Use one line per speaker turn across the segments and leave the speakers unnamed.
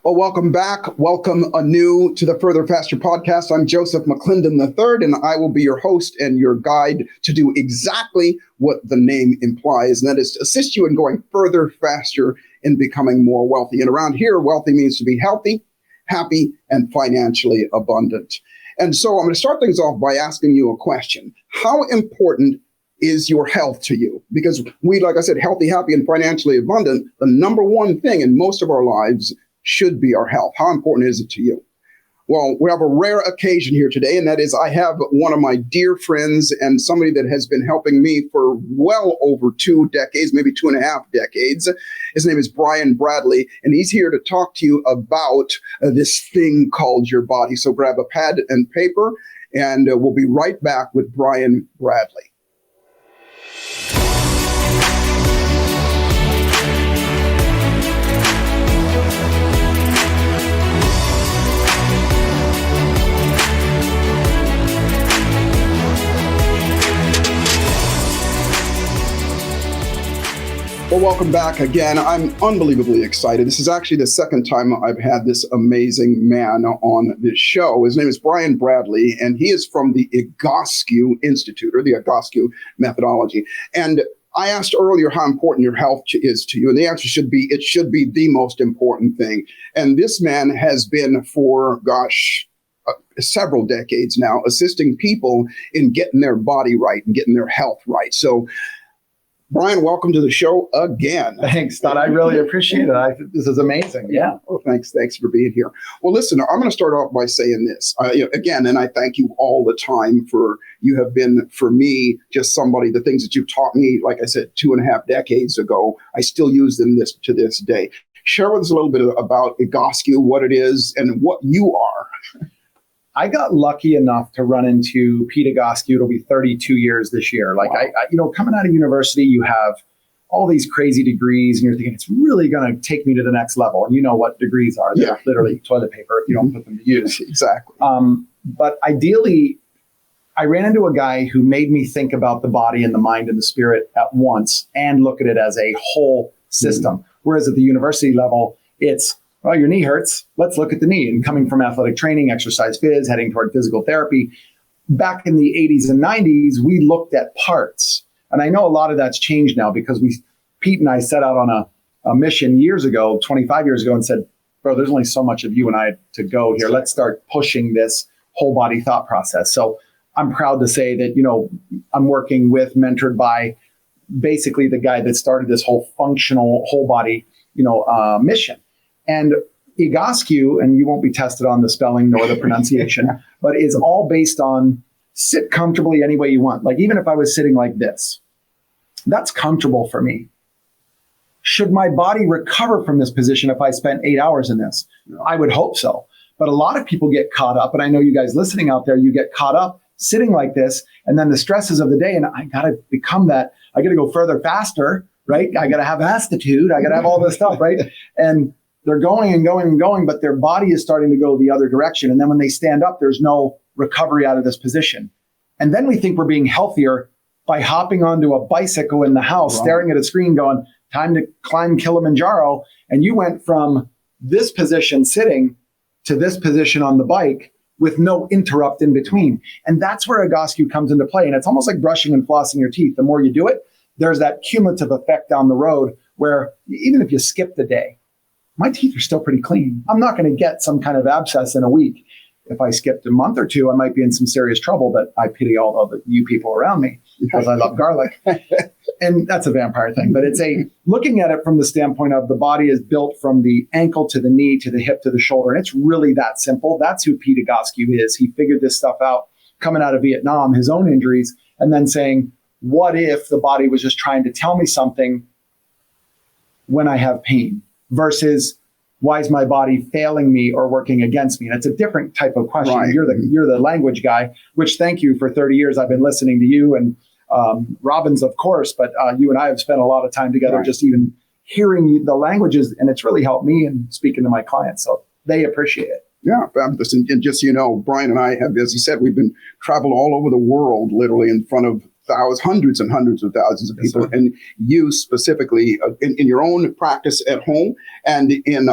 Well, welcome back. Welcome anew to the Further Faster podcast. I'm Joseph McClendon III, and I will be your host and your guide to do exactly what the name implies, and that is to assist you in going further, faster, in becoming more wealthy. And around here, wealthy means to be healthy, happy, and financially abundant. And so I'm going to start things off by asking you a question. How important is your health to you? Because we, like I said, healthy, happy, and financially abundant, the number one thing in most of our lives should be our health. How important is it to you? Well, we have a rare occasion here today, and that is I have one of my dear friends and somebody that has been helping me for well over 2 decades, maybe 2.5 decades. His name is Brian Bradley, and he's here to talk to you about this thing called your body. So grab a pad and paper, and we'll be right back with Brian Bradley. Well, welcome back again. I'm unbelievably excited. This is actually the second time I've had this amazing man on this show. His name is Brian Bradley, and he is from the Egoscue Institute, or the Egoscue methodology. And I asked earlier how important your health is to you, and the answer should be, it should be the most important thing. And this man has been for, several decades now, assisting people in getting their body right and getting their health right. So Brian, welcome to the show again.
Thanks, Todd. I really appreciate it. This is amazing. Yeah.
Well, thanks for being here. Well, listen, I'm going to start off by saying this again, and I thank you all the time you have been, for me, just somebody, the things that you've taught me, like I said, 2.5 decades ago, I still use them to this day. Share with us a little bit about Egoscue, what it is, and what you are.
I got lucky enough to run into Pete Egoscue. It'll be 32 years this year. Like, wow. Coming out of university, you have all these crazy degrees, and you're thinking it's really going to take me to the next level. And you know what degrees are. They're literally toilet paper if you don't put them to use.
Exactly.
But ideally, I ran into a guy who made me think about the body and the mind and the spirit at once and look at it as a whole system. Whereas at the university level, it's, well, your knee hurts. Let's look at the knee. And coming from athletic training, exercise phys, heading toward physical therapy, back in the 80s and 90s, we looked at parts. And I know a lot of that's changed now because Pete and I set out on a mission years ago, 25 years ago, and said, bro, there's only so much of you and I to go here. Let's start pushing this whole body thought process. So I'm proud to say that, I'm working with, mentored by basically the guy that started this whole functional whole body, mission. And Egoscue, and you won't be tested on the spelling nor the pronunciation, but is all based on sit comfortably any way you want. Like even if I was sitting like this, that's comfortable for me. Should my body recover from this position if I spent 8 hours in this? I would hope so. But a lot of people get caught up, and I know you guys listening out there, you get caught up sitting like this, and then the stresses of the day, and I got to become that. I got to go further, faster, right? I got to have attitude. I got to have all this stuff, right? And they're going and going and going, but their body is starting to go the other direction. And then when they stand up, there's no recovery out of this position. And then we think we're being healthier by hopping onto a bicycle in the house, staring at a screen going, time to climb Kilimanjaro. And you went from this position sitting to this position on the bike with no interrupt in between. And that's where Egoscue comes into play. And it's almost like brushing and flossing your teeth. The more you do it, there's that cumulative effect down the road where even if you skip the day, my teeth are still pretty clean. I'm not going to get some kind of abscess in a week. If I skipped a month or two, I might be in some serious trouble, but I pity all of you people around me because I love garlic. And that's a vampire thing, but it's looking at it from the standpoint of the body is built from the ankle to the knee, to the hip, to the shoulder. And it's really that simple. That's who Pete Egoscue is. He figured this stuff out coming out of Vietnam, his own injuries, and then saying, what if the body was just trying to tell me something when I have pain? Versus why is my body failing me or working against me? And it's a different type of question. Right. You're the language guy, which thank you for 30 years. I've been listening to you and Robbins, of course, but you and I have spent a lot of time together, just even hearing the languages, and it's really helped me in speaking to my clients. So they appreciate it.
Yeah, fabulous. And just so you know, Brian and I have, as he said, we've been traveled all over the world, literally in front of hundreds and hundreds of thousands of people, and you specifically in your own practice at home and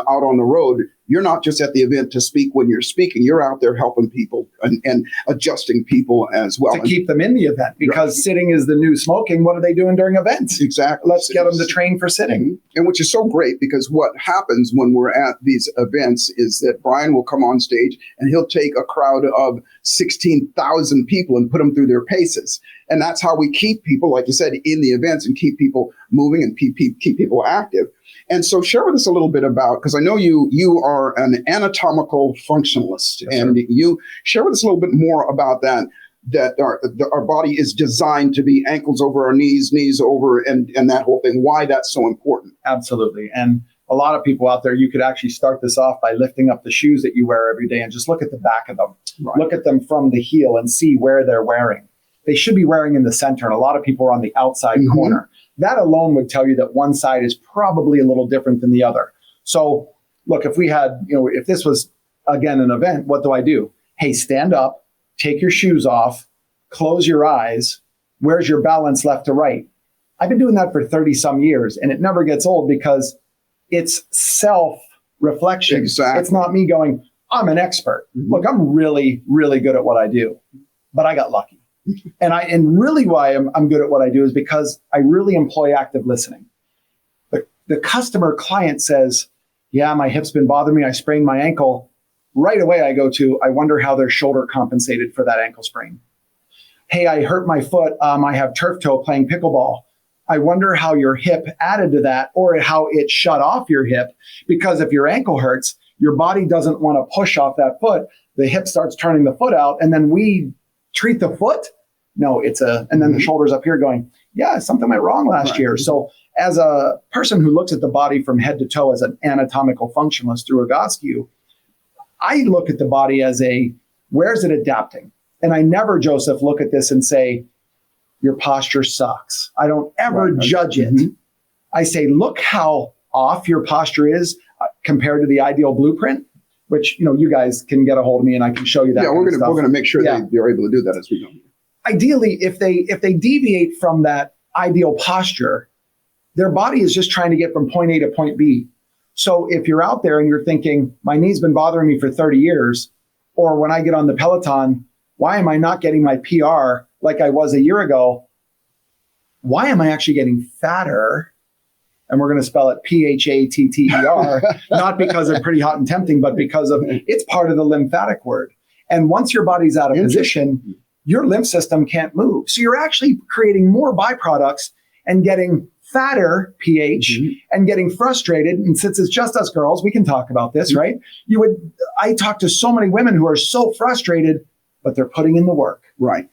out on the road, you're not just at the event to speak when you're speaking. You're out there helping people and adjusting people as well.
To keep them in the event, because sitting is the new smoking. What are they doing during events?
Exactly.
Let's get them to train for sitting.
And which is so great, because what happens when we're at these events is that Brian will come on stage and he'll take a crowd of 16,000 people and put them through their paces. And that's how we keep people, like you said, in the events and keep people moving and keep people active. And so share with us a little bit about, because I know you are an anatomical functionalist,
yes,
and
sir.
you share with us a little bit more about that our body is designed to be ankles over our knees over, and that whole thing, why that's so important.
Absolutely. And a lot of people out there, you could actually start this off by lifting up the shoes that you wear every day and just look at the back of them. Right. Look at them from the heel and see where they're wearing. They should be wearing in the center, and a lot of people are on the outside corner. That alone would tell you that one side is probably a little different than the other. So look, if we had, if this was, again, an event, what do? Hey, stand up, take your shoes off, close your eyes. Where's your balance left to right? I've been doing that for 30 some years, and it never gets old because it's self-reflection.
Exactly.
It's not me going, I'm an expert. Look, I'm really, really good at what I do, but I got lucky. And really why I'm good at what I do is because I really employ active listening. The customer client says, yeah, my hip's been bothering me. I sprained my ankle. Right away, I go to, I wonder how their shoulder compensated for that ankle sprain. Hey, I hurt my foot. I have turf toe playing pickleball. I wonder how your hip added to that, or how it shut off your hip. Because if your ankle hurts, your body doesn't want to push off that foot. The hip starts turning the foot out, and then we treat the foot. No, and then the shoulder's up here going, yeah, something went wrong last year. So as a person who looks at the body from head to toe as an anatomical functionalist through Egoscue, I look at the body as where's it adapting? And I never, Joseph, look at this and say, your posture sucks. I don't ever judge it. I say, look how off your posture is compared to the ideal blueprint, which, you guys can get a hold of me and I can show you that.
Yeah, we're going to make sure they're able to do that as we go.
Ideally, if they deviate from that ideal posture, their body is just trying to get from point A to point B. So if you're out there and you're thinking, my knee's been bothering me for 30 years, or when I get on the Peloton, why am I not getting my PR like I was a year ago? Why am I actually getting fatter? And we're going to spell it PHATTER, not because they're pretty hot and tempting, but because of it's part of the lymphatic word. And once your body's out of position, your lymph system can't move. So you're actually creating more byproducts and getting fatter pH and getting frustrated. And since it's just us girls, we can talk about this, right? I talk to so many women who are so frustrated, but they're putting in the work.
Right.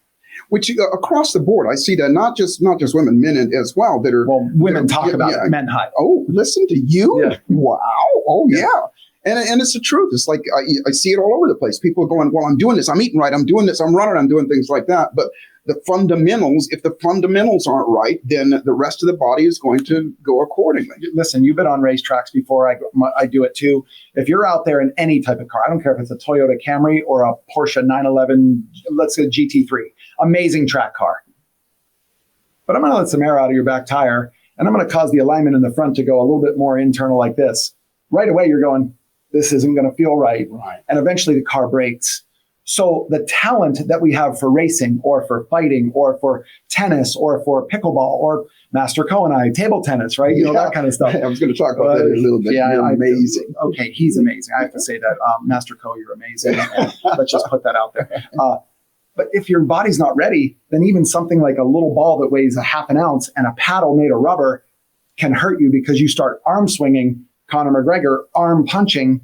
Which across the board, I see that not just women, men as well that are.
Well, women talk about it, men hide.
Oh, listen to you!
Yeah.
Wow! Oh, yeah. And it's the truth. It's like I see it all over the place. People are going, well, I'm doing this, I'm eating right, I'm doing this, I'm running, I'm doing things like that. But the fundamentals, if the fundamentals aren't right, then the rest of the body is going to go accordingly.
Listen, you've been on racetracks before. I do it too. If you're out there in any type of car, I don't care if it's a Toyota Camry or a Porsche 911, let's say GT3, amazing track car. But I'm going to let some air out of your back tire, and I'm going to cause the alignment in the front to go a little bit more internal like this. Right away, you're going, this isn't going to feel right. And eventually the car breaks. So the talent that we have for racing or for fighting or for tennis or for pickleball or Master Co and I, table tennis, right? That kind of stuff.
I was going to talk about that in a little bit.
Yeah,
you're amazing.
Okay, he's amazing. I have to say that. Master Co, you're amazing. Let's just put that out there. But if your body's not ready, then even something like a little ball that weighs a half an ounce and a paddle made of rubber can hurt you because you start arm swinging, Conor McGregor, arm punching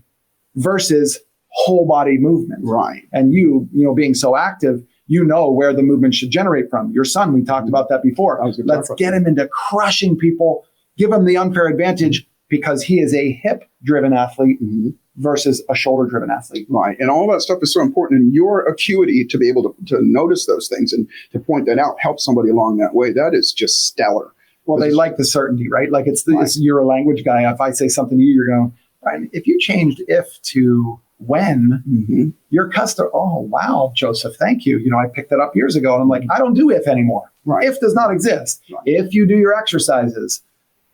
versus whole body movement.
Right.
And you being so active, where the movement should generate from. Your son, we talked about that before. Let's get him into crushing people, give him the unfair advantage because he is a hip-driven athlete versus a shoulder-driven athlete.
Right. And all that stuff is so important. And your acuity to be able to notice those things and to point that out, help somebody along that way, that is just stellar.
Well, they like the certainty, right? Like you're a language guy. If I say something to you, you're going, right, if you changed if to when, your customer, oh, wow, Joseph, thank you. I picked that up years ago and I'm like, I don't do if anymore. Right. If does not exist. Right. If you do your exercises,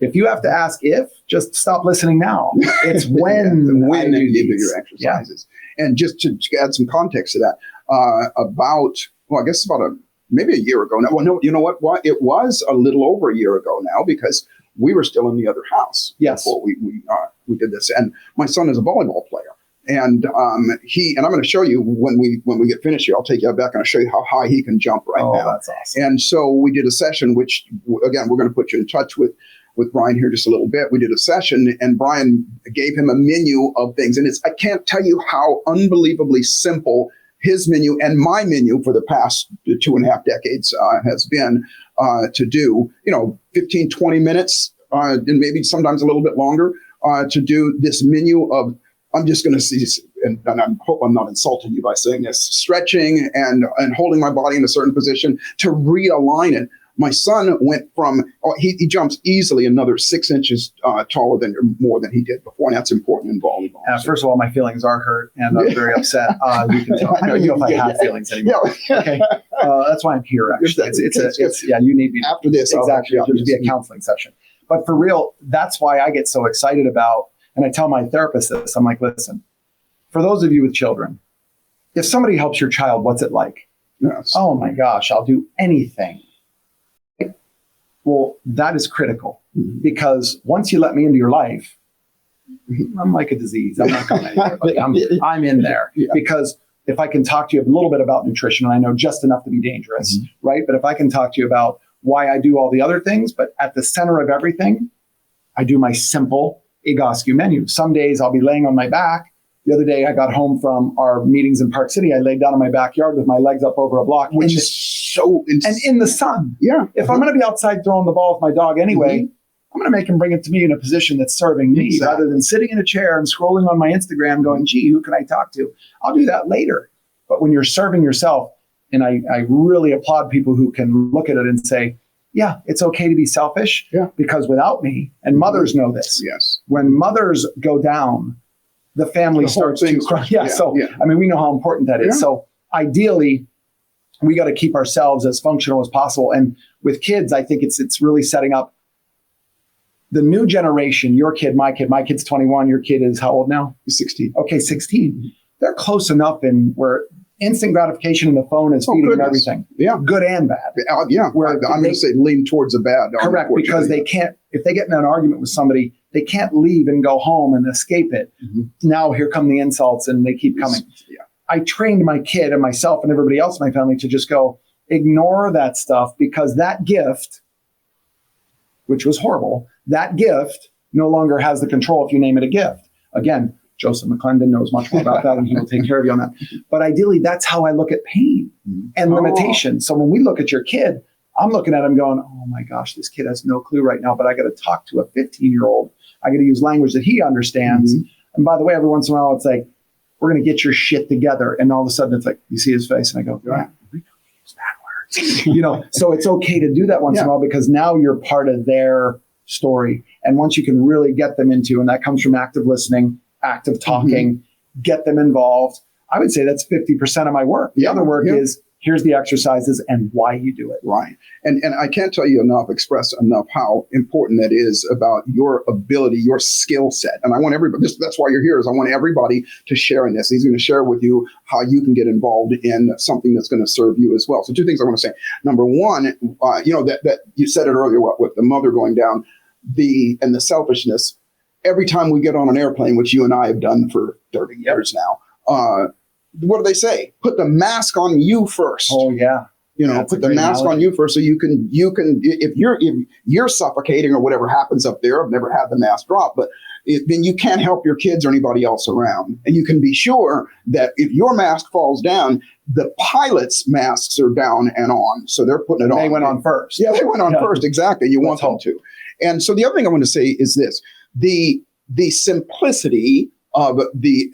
Right.
If you have to ask if, just stop listening now. It's when
you do your exercises. Yeah. And just to add some context to that, I guess about maybe a year ago now. Well, no, you know what? Well, it was a little over a year ago now because we were still in the other house.
Yes.
Before we did this. And my son is a volleyball player. And I'm going to show you when we get finished here, I'll take you back and I'll show you how high he can jump right now.
That's awesome.
And so we did a session, which again, we're going to put you in touch with Brian here just a little bit. We did a session and Brian gave him a menu of things. And I can't tell you how unbelievably simple his menu and my menu for the past 2.5 decades has been to do, 15, 20 minutes and maybe sometimes a little bit longer to do this menu of, I'm just going to see, and I hope I'm not insulting you by saying this, stretching and holding my body in a certain position to realign it. My son went from, he jumps easily another 6 inches taller more than he did before, and that's important in volleyball.
First of all, my feelings are hurt, and I'm very upset. You can tell. I don't know if I have feelings anymore. Yeah. Okay, that's why I'm here. Actually, it's you need me
after this.
Exactly, there'll be a counseling session. But for real, that's why I get so excited about. And I tell my therapist this. I'm like, listen, for those of you with children, if somebody helps your child, what's it like?
Yes.
Oh my gosh, I'll do anything. Well, that is critical because once you let me into your life, I'm like a disease. I'm not going anywhere. I'm in there because if I can talk to you a little bit about nutrition, and I know just enough to be dangerous, right? But if I can talk to you about why I do all the other things, but at the center of everything, I do my simple Egoscue menu. Some days I'll be laying on my back. The other day I got home from our meetings in Park City. I laid down in my backyard with my legs up over a block.
Which is so
and in the sun.
Yeah.
If I'm going to be outside throwing the ball with my dog anyway, I'm going to make him bring it to me in a position that's serving me rather than sitting in a chair and scrolling on my Instagram going, gee, who can I talk to? I'll do that later. But when you're serving yourself, and I really applaud people who can look at it and say, yeah, it's okay to be selfish because without me, and mothers know this.
Yes.
When mothers go down, the family starts to cry. I mean, we know how important that is. So ideally, we got to keep ourselves as functional as possible. And with kids, I think it's really setting up the new generation, your kid, my kid's 21, your kid is how old now?
He's 16.
Okay, 16. They're close enough in where instant gratification in the phone is feeding them everything.
Yeah.
Good and bad.
Where I'm going to say lean towards the bad.
Correct, because they can't, if they get in an argument with somebody, they can't leave and go home and escape it. Now here come the insults and they keep coming.
Yeah.
I trained my kid and myself and everybody else in my family to just go, ignore that stuff because that gift, which was horrible, that gift no longer has the control if you name it a gift. Again, Joseph McClendon knows much more about that and he will take care of you on that. But ideally, that's how I look at pain and limitation. So when we look at your kid, I'm looking at him going, oh my gosh, this kid has no clue right now, but I got to talk to a 15-year-old. I got to use language that he understands. And by the way, every once in a while, it's like, we're going to get your shit together. And all of a sudden it's like, you see his face and I go, yeah, we don't use bad words. So it's okay to do that once in a while because now you're part of their story. And once you can really get them into, and that comes from active listening, active talking, get them involved. I would say that's 50% of my work. The other work is here's the exercises and why you do it.
Right. And I can't tell you express enough how important that is about your ability, your skill set. And I want everybody, that's why you're here, is I want everybody to share in this. He's going to share with you how you can get involved in something that's going to serve you as well. So 2 things I want to say. Number one, that you said it earlier, with the mother going down, and the selfishness. Every time we get on an airplane, which you and I have done for 30 years now, what do they say? Put the mask on you first.
Oh yeah.
Put the mask on you first so you can if you're suffocating or whatever happens up there. I've never had the mask drop, but then you can't help your kids or anybody else around. And you can be sure that if your mask falls down, the pilot's masks are down and on. So they're putting it on.
They went on first.
Yeah, they went on first. Exactly. You want them to. And so the other thing I want to say is this. The simplicity of the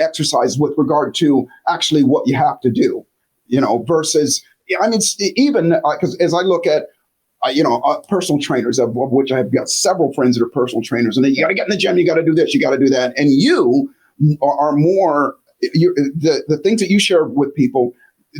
exercise with regard to actually what you have to do, versus, even because as I look at, personal trainers, of which I've got several friends that are personal trainers, and you got to get in the gym, you got to do this, you got to do that. And you are more, the things that you share with people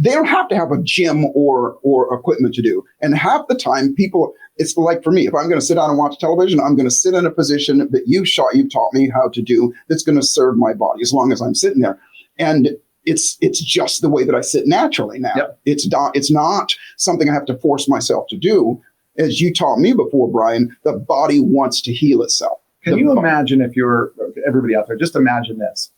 they don't have to have a gym or equipment to do. And half the time people, it's like for me, if I'm going to sit down and watch television, I'm going to sit in a position that you've taught me how to do that's going to serve my body as long as I'm sitting there. And it's just the way that I sit naturally now.
Yep.
It's not something I have to force myself to do. As you taught me before, Brian, the body wants to heal itself.
Can you imagine, if you're, everybody out there, just imagine this.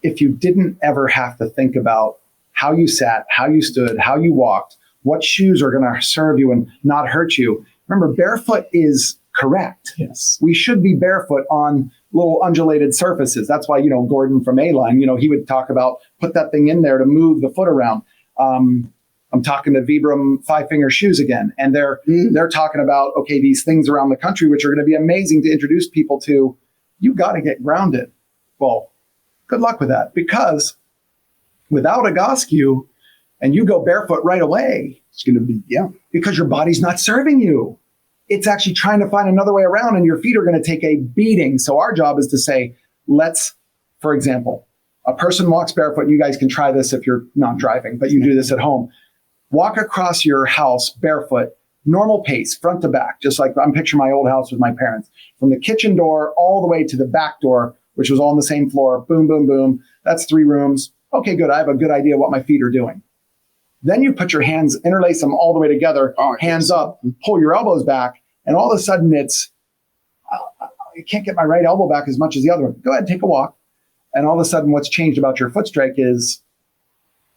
If you didn't ever have to think about how you sat, how you stood, how you walked, what shoes are going to serve you and not hurt you. Remember, barefoot is correct.
Yes.
We should be barefoot on little undulated surfaces. That's why, Gordon from A-Line, he would talk about put that thing in there to move the foot around. I'm talking to Vibram five-finger shoes again, and they're talking about, okay, these things around the country, which are going to be amazing to introduce people to. You got to get grounded. Well, good luck with that, because without Egoscue, and you go barefoot right away,
it's going to be,
because your body's not serving you. It's actually trying to find another way around, and your feet are going to take a beating. So our job is to say, for example, a person walks barefoot, and you guys can try this if you're not driving, but you do this at home. Walk across your house barefoot, normal pace, front to back, just like I'm picturing my old house with my parents. From the kitchen door all the way to the back door, which was all on the same floor, boom, boom, boom. That's 3 rooms. Okay, good. I have a good idea what my feet are doing. Then you put your hands, interlace them all the way together, hands up, pull your elbows back, and all of a sudden I can't get my right elbow back as much as the other one. Go ahead, take a walk. And all of a sudden what's changed about your foot strike is,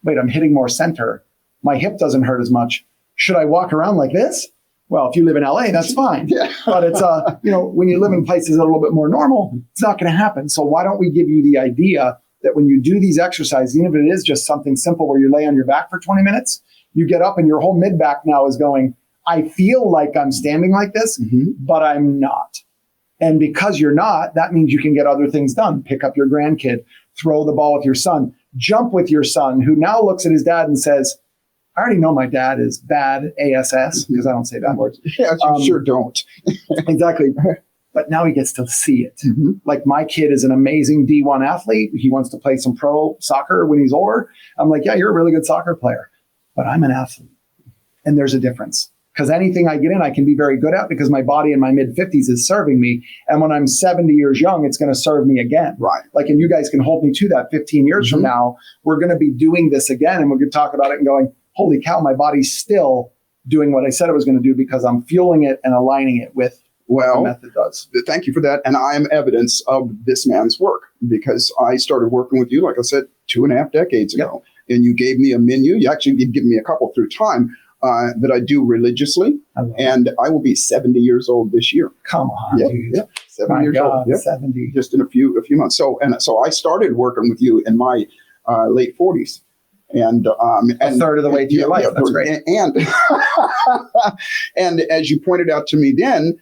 wait, I'm hitting more center. My hip doesn't hurt as much. Should I walk around like this? Well, if you live in LA, that's fine.
Yeah.
But it's, when you live in places that are a little bit more normal, it's not going to happen. So why don't we give you the idea that when you do these exercises, even if it is just something simple where you lay on your back for 20 minutes, you get up and your whole mid-back now is going, I feel like I'm standing like this, but I'm not. And because you're not, that means you can get other things done. Pick up your grandkid, throw the ball with your son, jump with your son, who now looks at his dad and says, I already know my dad is bad ASS, because I don't say bad words.
Yeah, you sure don't.
Exactly. But now he gets to see it. Like, my kid is an amazing D1 athlete. He wants to play some pro soccer when he's older. I'm like, yeah, you're a really good soccer player, but I'm an athlete. And there's a difference, because anything I get in, I can be very good at, because my body in my mid-50s is serving me. And when I'm 70 years young, it's going to serve me again.
Right.
Like, and you guys can hold me to that 15 years from now. We're going to be doing this again, and we're going to talk about it and going, holy cow, my body's still doing what I said it was going to do, because I'm fueling it and aligning it with what the method does.
Thank you for that. And I am evidence of this man's work, because I started working with you, like I said, 2.5 decades ago. Yep. And you gave me a menu. You've given me a couple through time that I do religiously. And I will be 70 years old this year.
Come on, dude.
Yeah, 70 years old. Yep.
70.
Just in a few months. So I started working with you in my late 40s. And
a third of the way through your life. That's great.
And as you pointed out to me then,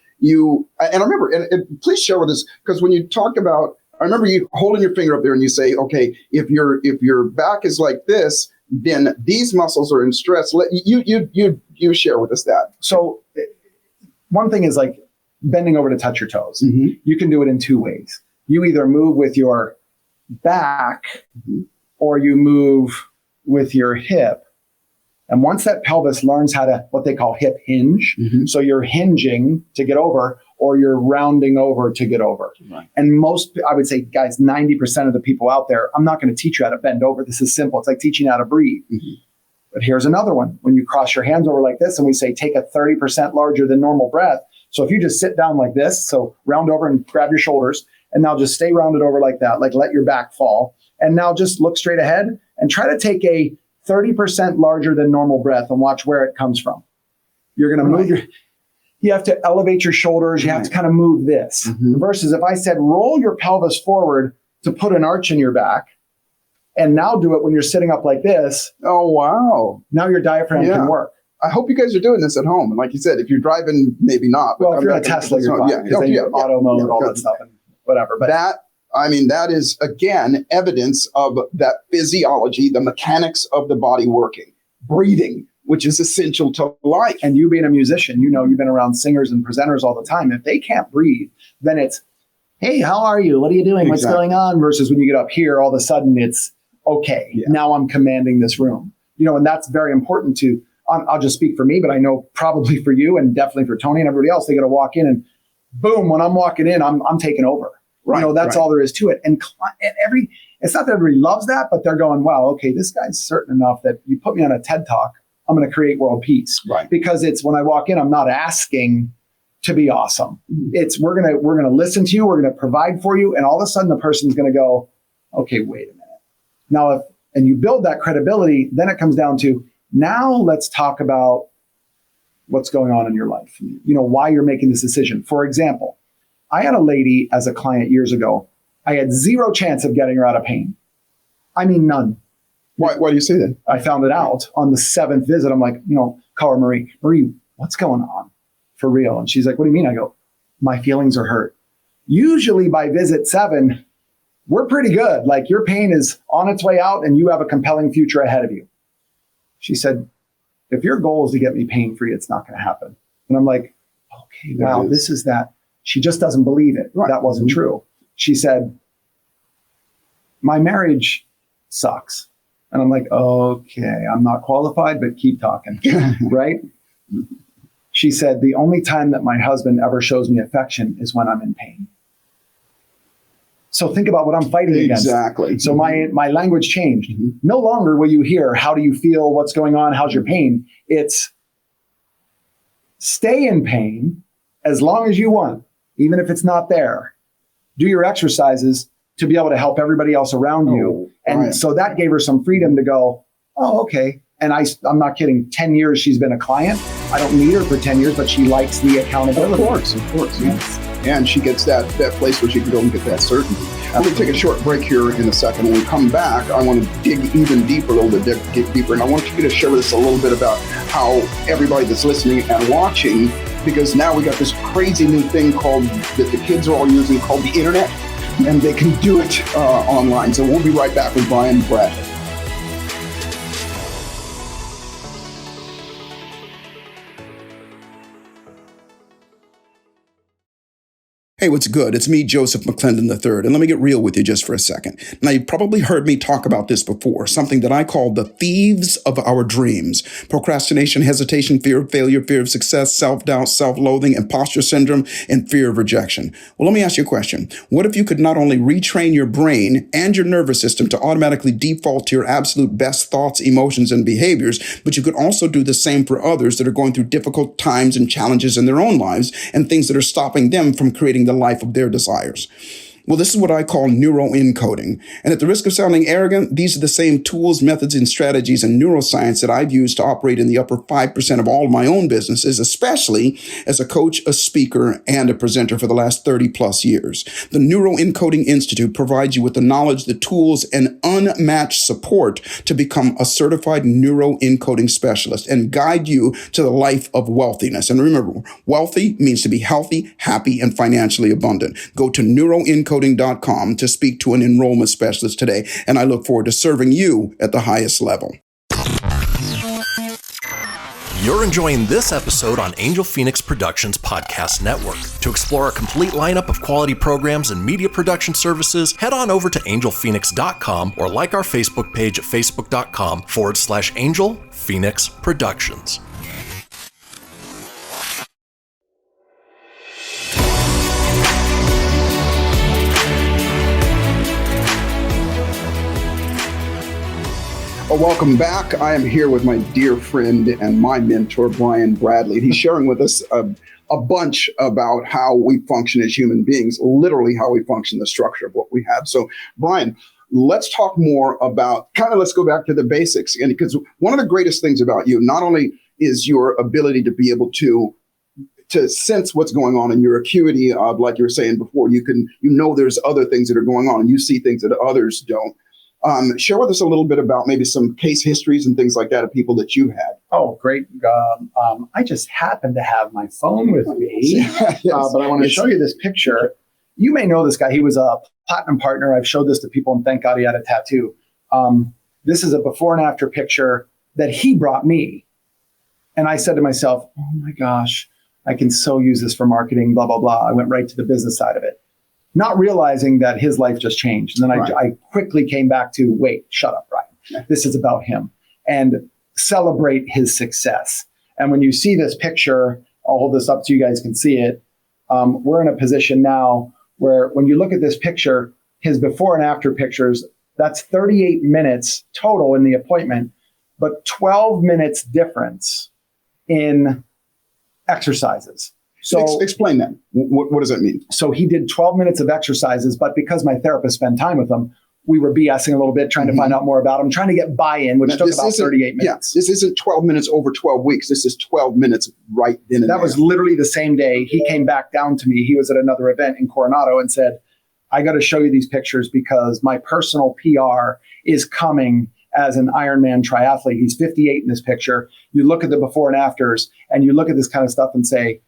I remember, and please share with us, because when you talked about, I remember you holding your finger up there and you say, okay, if your back is like this, then these muscles are in stress. You share with us that.
So one thing is like bending over to touch your toes. You can do it in 2 ways. You either move with your back or you move with your hip. And once that pelvis learns how to, what they call hip hinge, so you're hinging to get over, or you're rounding over to get over. Right. And most, I would say, guys, 90% of the people out there, I'm not going to teach you how to bend over. This is simple. It's like teaching you how to breathe. But here's another one. When you cross your hands over like this, and we say, take a 30% larger than normal breath. So if you just sit down like this, so round over and grab your shoulders, and now just stay rounded over like that, like let your back fall. And now just look straight ahead and try to take a 30% larger than normal breath and watch where it comes from. You're going to move you have to elevate your shoulders. You have to kind of move this. Versus if I said, roll your pelvis forward to put an arch in your back, and now do it when you're sitting up like this.
Oh, wow.
Now your diaphragm can work.
I hope you guys are doing this at home. And like you said, if you're driving, maybe not.
Well, if you're in a Tesla, you're fine. Because then you have auto mode and all that stuff and whatever. But
that is, again, evidence of that physiology, the mechanics of the body working. Breathing, which is essential to life.
And you being a musician, you've been around singers and presenters all the time. If they can't breathe, then it's, hey, how are you? What are you doing? What's going on? Versus when you get up here, all of a sudden it's, okay, now I'm commanding this room. and that's very important to, I'll just speak for me, but I know probably for you and definitely for Tony and everybody else, they got to walk in and boom, when I'm walking in, I'm taking over.
Right,
That's all there is to it. And it's not that everybody loves that, but they're going, wow, okay, this guy's certain enough that you put me on a TED Talk, I'm going to create world peace.
Right.
Because it's when I walk in, I'm not asking to be awesome. It's we're gonna listen to you, we're gonna provide for you, and all of a sudden the person's gonna go, okay, wait a minute. Now, and you build that credibility, then it comes down to, now let's talk about what's going on in your life. Why you're making this decision. For example, I had a lady as a client years ago. I had zero chance of getting her out of pain. I mean, none.
Why do you say that?
I found it out on the 7th visit. I'm like, call her Marie. Marie, what's going on? For real. And she's like, what do you mean? I go, my feelings are hurt. Usually by visit 7, we're pretty good. Like, your pain is on its way out and you have a compelling future ahead of you. She said, if your goal is to get me pain free, it's not going to happen. And I'm like, okay, wow, this is that. She just doesn't believe it. Right. That wasn't true. She said, my marriage sucks. And I'm like, okay, I'm not qualified, but keep talking. Right? She said, the only time that my husband ever shows me affection is when I'm in pain. So think about what I'm fighting against.
Exactly.
So my language changed. No longer will you hear, how do you feel? What's going on? How's your pain? It's stay in pain as long as you want, even if it's not there. Do your exercises to be able to help everybody else around you. And so that gave her some freedom to go, oh, okay. And I'm not kidding. 10 years she's been a client. I don't need her for 10 years, but she likes the accountability.
Of course. Yes. And she gets that place where she can go and get that certainty. I'm going to take a short break here in a second. When we come back, I want to dig even deeper, a little bit deeper. And I want you to share with us a little bit about how everybody that's listening and watching, because now we got this crazy new thing that the kids are all using called the internet, and they can do it online. So we'll be right back with Brian Bradley. Hey, what's good? It's me, Joseph McClendon III, and let me get real with you just for a second. Now, you've probably heard me talk about this before, something that I call the thieves of our dreams. Procrastination, hesitation, fear of failure, fear of success, self-doubt, self-loathing, imposter syndrome, and fear of rejection. Well, let me ask you a question. What if you could not only retrain your brain and your nervous system to automatically default to your absolute best thoughts, emotions, and behaviors, but you could also do the same for others that are going through difficult times and challenges in their own lives and things that are stopping them from creating the life of their desires? Well, this is what I call neuro encoding. And at the risk of sounding arrogant, these are the same tools, methods, and strategies in neuroscience that I've used to operate in the upper 5% of all of my own businesses, especially as a coach, a speaker, and a presenter for the last 30 plus years. The Neuro Encoding Institute provides you with the knowledge, the tools, and unmatched support to become a certified neuro encoding specialist and guide you to the life of wealthiness. And remember, wealthy means to be healthy, happy, and financially abundant. Go to neuroencoding.com to speak to an enrollment specialist today, and I look forward to serving you at the highest level.
You're enjoying this episode on Angel Phoenix Productions Podcast Network. To explore a complete lineup of quality programs and media production services, head on over to angelphoenix.com or like our Facebook page at facebook.com/Angel Phoenix Productions.
Well, welcome back. I am here with my dear friend and my mentor, Brian Bradley. He's sharing with us a bunch about how we function as human beings, literally how we function, the structure of what we have. So, Brian, let's talk more about, let's go back to the basics. And because one of the greatest things about you, not only is your ability to be able to sense what's going on in your acuity of, like you were saying before, there's other things that are going on and you see things that others don't. Share with us a little bit about maybe some case histories and things like that of people that you had.
Oh, great. I just happen to have my phone with me,
yes.
But I want to show you this picture. You may know this guy. He was a platinum partner. I've showed this to people, and thank God he had a tattoo. This is a before and after picture that he brought me. And I said to myself, oh my gosh, I can so use this for marketing, blah, blah, blah. I went right to the business side of it, not realizing that his life just changed. And then I quickly came back to, wait, shut up, Brian. This is about him. And celebrate his success. And when you see this picture, I'll hold this up so you guys can see it. We're in a position now where when you look at this picture, his before and after pictures, that's 38 minutes total in the appointment, but 12 minutes difference in exercises. So
explain that. What does that mean?
So he did 12 minutes of exercises, but because my therapist spent time with him, we were BSing a little bit, trying to find out more about him, trying to get buy-in, which took about 38 minutes.
Yeah, this isn't 12 minutes over 12 weeks. This is 12 minutes right then and there.
That was literally the same day. He came back down to me. He was at another event in Coronado and said, I got to show you these pictures because my personal PR is coming as an Ironman triathlete. He's 58 in this picture. You look at the before and afters and you look at this kind of stuff and say,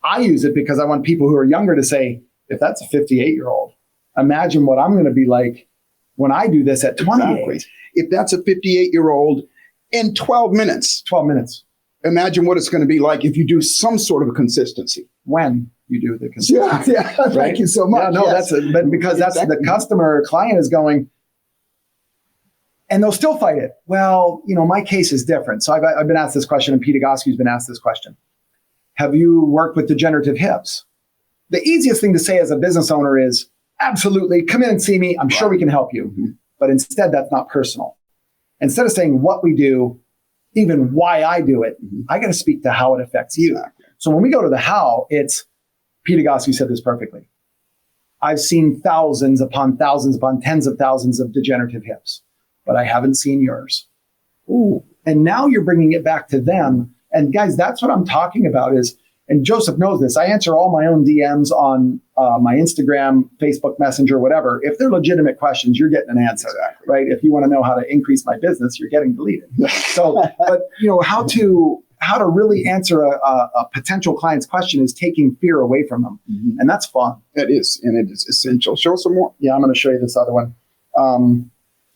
I use it because I want people who are younger to say, if that's a 58-year-old, imagine what I'm going to be like when I do this at 28.
Exactly. If that's a 58-year-old in 12 minutes.
12 minutes.
Imagine what it's going to be like if you do some sort of a consistency.
When you do the consistency.
Yeah. Right? Thank you so much.
Yeah, no,
yes.
but because that's the customer client is going, and they'll still fight it. Well, my case is different. So I've been asked this question, and Pete Egoscue's been asked this question. Have you worked with degenerative hips? The easiest thing to say as a business owner is, absolutely, come in and see me. I'm sure we can help you. Mm-hmm. But instead, that's not personal. Instead of saying what we do, even why I do it, I got to speak to how it affects you. Exactly. So when we go to the how, it's, Pete Egoscue said this perfectly. I've seen thousands upon tens of thousands of degenerative hips, but I haven't seen yours. Ooh. And now you're bringing it back to them. And guys, that's what I'm talking about is, and Joseph knows this, I answer all my own DMs on my Instagram, Facebook Messenger, whatever. If they're legitimate questions, you're getting an answer, exactly. Right? If you want to know how to increase my business, you're getting deleted. So, but how to really answer a potential client's question is taking fear away from them. Mm-hmm. And that's fun.
It is, and it is essential. Show us some more.
Yeah, I'm going to show you this other one.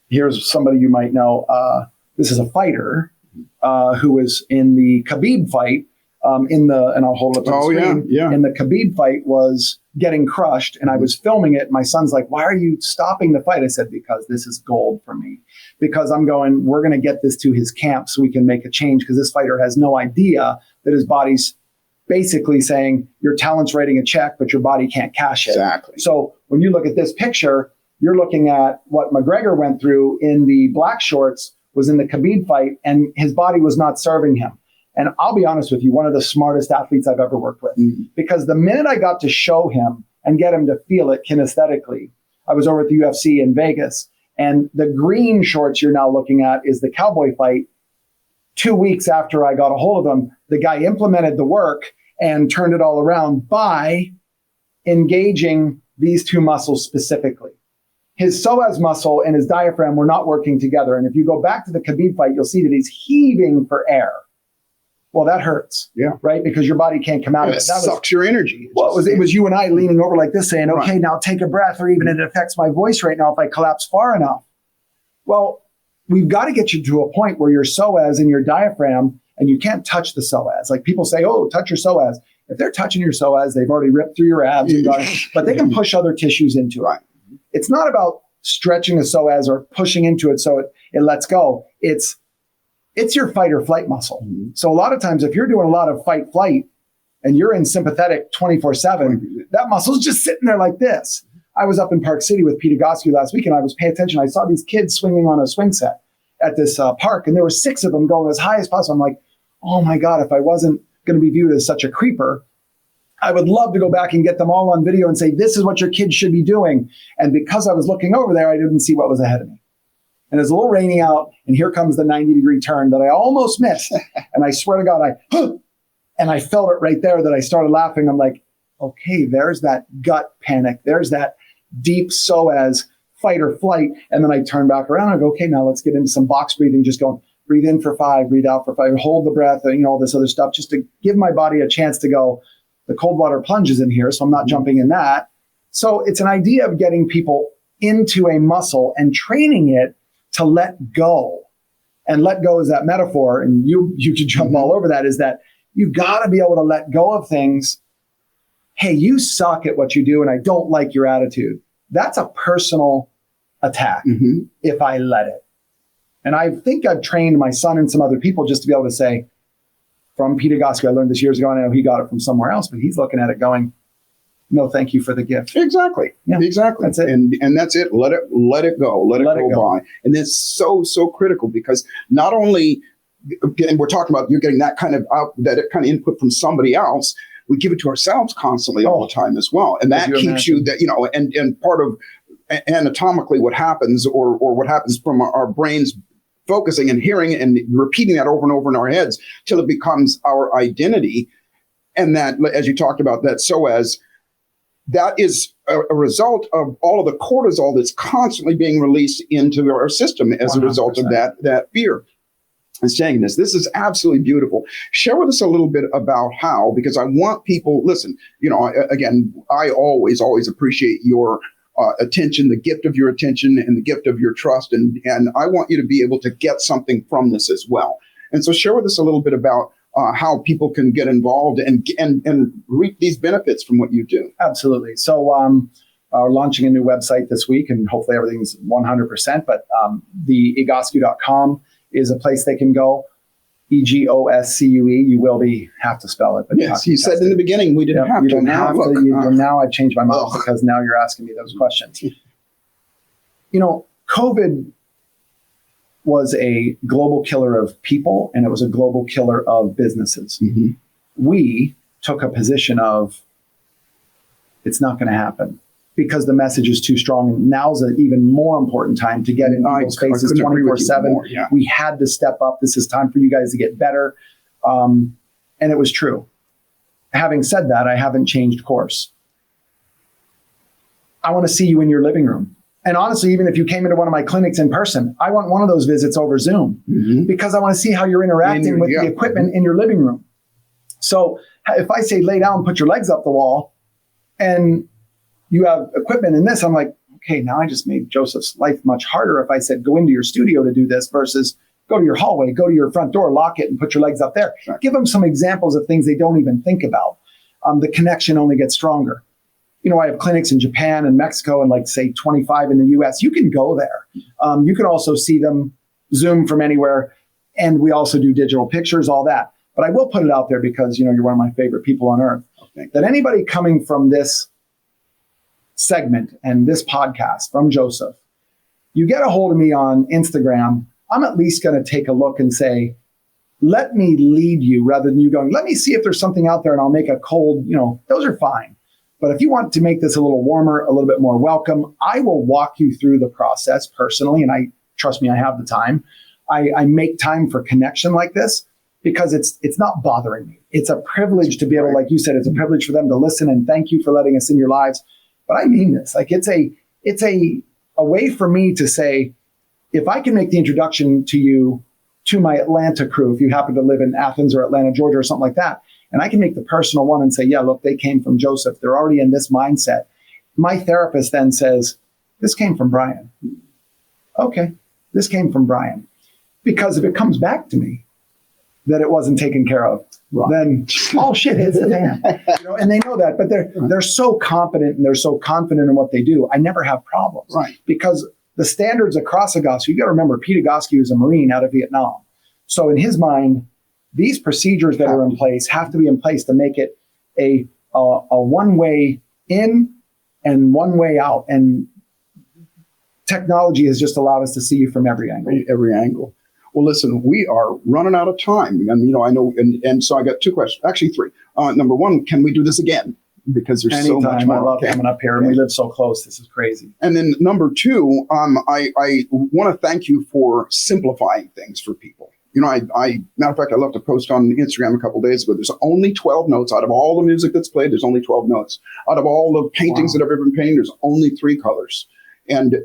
Here's somebody you might know. This is a fighter who was in the Khabib fight. And I'll hold it up on the screen. Yeah. And the Khabib fight was getting crushed, and I was filming it. My son's like, "Why are you stopping the fight?" I said, "Because this is gold for me. Because we're going to get this to his camp so we can make a change. Because this fighter has no idea that his body's basically saying your talent's writing a check, but your body can't cash it."
Exactly.
So when you look at this picture, you're looking at what McGregor went through in the black shorts was in the Khabib fight, and his body was not serving him. And I'll be honest with you, one of the smartest athletes I've ever worked with. Mm-hmm. Because the minute I got to show him and get him to feel it kinesthetically, I was over at the UFC in Vegas. And the green shorts you're now looking at is the cowboy fight. 2 weeks after I got a hold of him, the guy implemented the work and turned it all around by engaging these two muscles specifically. His psoas muscle and his diaphragm were not working together. And if you go back to the Khabib fight, you'll see that he's heaving for air. Well, that hurts, right? Because your body can't come out of it. That
sucks your energy.
It was you and I leaning over like this saying, okay, now take a breath, or even it affects my voice right now if I collapse far enough. Well, we've got to get you to a point where your psoas and your diaphragm, and you can't touch the psoas. Like people say, oh, touch your psoas. If they're touching your psoas, they've already ripped through your abs, but they can push other tissues into it. Right. It's not about stretching the psoas or pushing into it so it lets go. It's your fight or flight muscle. Mm-hmm. So a lot of times if you're doing a lot of fight flight and you're in sympathetic 24/7, that muscle's just sitting there like this. I was up in Park City with Pete Egoscue last week and I was paying attention. I saw these kids swinging on a swing set at this park, and there were 6 of them going as high as possible. I'm like, oh my God, if I wasn't going to be viewed as such a creeper, I would love to go back and get them all on video and say, this is what your kids should be doing. And because I was looking over there, I didn't see what was ahead of me. And it's a little rainy out, and here comes the 90-degree turn that I almost missed. And I swear to God, I felt it right there that I started laughing. I'm like, okay, there's that gut panic. There's that deep psoas fight or flight. And then I turn back around and I go, okay, now let's get into some box breathing, just going, breathe in for 5, breathe out for 5, hold the breath, and all this other stuff, just to give my body a chance to go, the cold water plunge is in here, so I'm not jumping in that. So it's an idea of getting people into a muscle and training it to let go. And let go is that metaphor, and you could jump all over that, is that you got to be able to let go of things. Hey, you suck at what you do, and I don't like your attitude. That's a personal attack if I let it. And I think I've trained my son and some other people just to be able to say, from Peter Egoscue, I learned this years ago, and I know he got it from somewhere else, but he's looking at it going, no, thank you for the gift.
Exactly.
Yeah,
exactly.
that's it.
And that's it. Let it go. Let it go by. And it's so critical, because not only, and we're talking about you're getting that kind of input from somebody else, we give it to ourselves constantly all the time as well. And that keeps you that, and part of anatomically what happens or what happens from our brains focusing and hearing and repeating that over and over in our heads till it becomes our identity. And that, as you talked about, that that is a result of all of the cortisol that's constantly being released into our system as 100%. A result of that fear. And saying this is absolutely beautiful. Share with us a little bit about how, because I want people, listen, again, I always appreciate your attention, the gift of your attention and the gift of your trust. And I want you to be able to get something from this as well. And so share with us a little bit about how people can get involved and reap these benefits from what you do.
Absolutely. So we're launching a new website this week, and hopefully everything's 100%. But the egoscue.com is a place they can go. EGOSCUE. You will have to spell it. But
yes, you said in the beginning we didn't have
you
to.
Don't have to. Now I've changed my mind because now you're asking me those questions. COVID was a global killer of people, and it was a global killer of businesses.
Mm-hmm.
We took a position of it's not going to happen because the message is too strong. And now's an even more important time to get in people's faces 24/7.
Yeah.
We had to step up. This is time for you guys to get better. And it was true. Having said that, I haven't changed course. I want to see you in your living room. And honestly, even if you came into one of my clinics in person, I want one of those visits over Zoom because I want to see how you're interacting with the equipment in your living room. So if I say lay down, put your legs up the wall, and you have equipment in this, I'm like, okay, now I just made Joseph's life much harder if I said go into your studio to do this versus go to your hallway, go to your front door, lock it, and put your legs up there. Sure. Give them some examples of things they don't even think about. The connection only gets stronger. I have clinics in Japan and Mexico and say 25 in the US. You can go there. You can also see them Zoom from anywhere. And we also do digital pictures, all that. But I will put it out there because, you're one of my favorite people on earth. Okay. That anybody coming from this segment and this podcast from Joseph, you get a hold of me on Instagram, I'm at least going to take a look and say, let me lead you rather than you going, let me see if there's something out there and I'll make a cold, those are fine. But if you want to make this a little warmer, a little bit more welcome, I will walk you through the process personally. And trust me, I have the time. I make time for connection like this because it's not bothering me. It's a privilege to be able, like you said, it's a privilege for them to listen and thank you for letting us in your lives. But I mean this, it's a way for me to say, if I can make the introduction to you, to my Atlanta crew, if you happen to live in Athens or Atlanta, Georgia, or something like that, and I can make the personal one and say, yeah, look, they came from Joseph. They're already in this mindset. My therapist then says, this came from Brian. Okay, this came from Brian. Because if it comes back to me that it wasn't taken care of, then all shit hits the fan. And they know that, but they're so competent and they're so confident in what they do. I never have problems.
Right.
Because the standards across Egoscue, you got to remember, Pete Egoscue is a Marine out of Vietnam. So in his mind, these procedures that are in place have to be in place to make it a one-way in and one-way out. And technology has just allowed us to see you from every angle.
Every angle. Well, listen, we are running out of time. And, I know, and so I got two questions, actually three. Number one, can we do this again? Because there's
Anytime.
so much more.
I love coming up here, and we live so close. This is crazy.
And then number two, I want to thank you for simplifying things for people. Matter of fact, I left a post on Instagram a couple of days ago. There's only 12 notes out of all the music that's played. There's only 12 notes out of all the paintings that have ever been painted. There's only 3 colors, and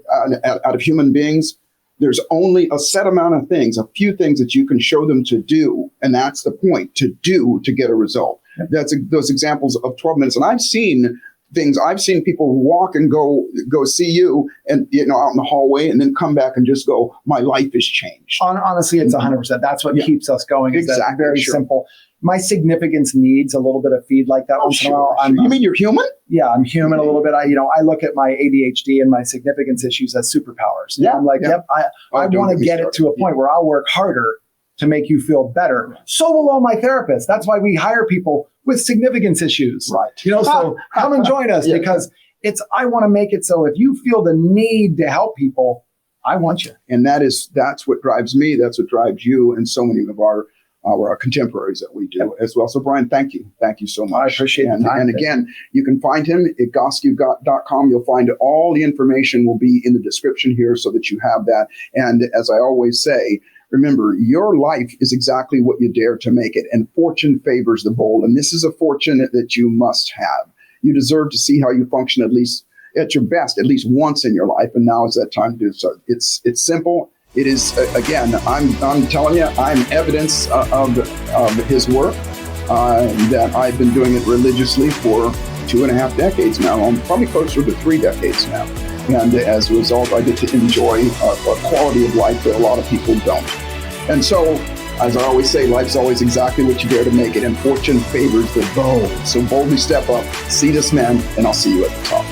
out of human beings, there's only a set amount of things, a few things that you can show them to do, and that's the point: to do to get a result. That's those examples of 12 minutes, and I've seen things. I've seen people walk and go see you and, out in the hallway and then come back and just go, my life has changed.
Honestly, it's 100%. That's what keeps us going. Is
Exactly,
that very
sure.
simple. My significance needs a little bit of feed like that once in a while.
You mean you're human?
Yeah, I'm human a little bit. I look at my ADHD and my significance issues as superpowers. I'm like, I want to get it to a point where I'll work harder to make you feel better. So will all my therapists. That's why we hire people with significance issues.
Right.
So come and join us because I want to make it so if you feel the need to help people, I want you.
And that's what drives me. That's what drives you and so many of our contemporaries that we do as well. So Brian, thank you. Thank you so much.
I appreciate it.
And again, you can find him at egoscue.com. You'll find all the information will be in the description here so that you have that. And as I always say, remember, your life is exactly what you dare to make it, and fortune favors the bold. And this is a fortune that you must have. You deserve to see how you function at least at your best, at least once in your life. And now is that time to do so. It's simple. It is, again, I'm telling you, I'm evidence of his work, that I've been doing it religiously for 2.5 decades now. I'm probably closer to 3 decades now. And as a result, I get to enjoy a quality of life that a lot of people don't. And so, as I always say, life's always exactly what you dare to make it, and fortune favors the bold. So boldly step up, see this man, and I'll see you at the top.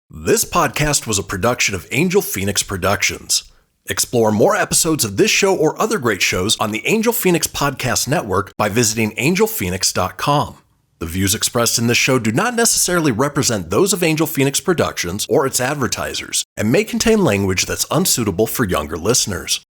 This podcast was a production of Angel Phoenix Productions. Explore more episodes of this show or other great shows on the Angel Phoenix Podcast Network by visiting angelphoenix.com. The views expressed in this show do not necessarily represent those of Angel Phoenix Productions or its advertisers and may contain language that's unsuitable for younger listeners.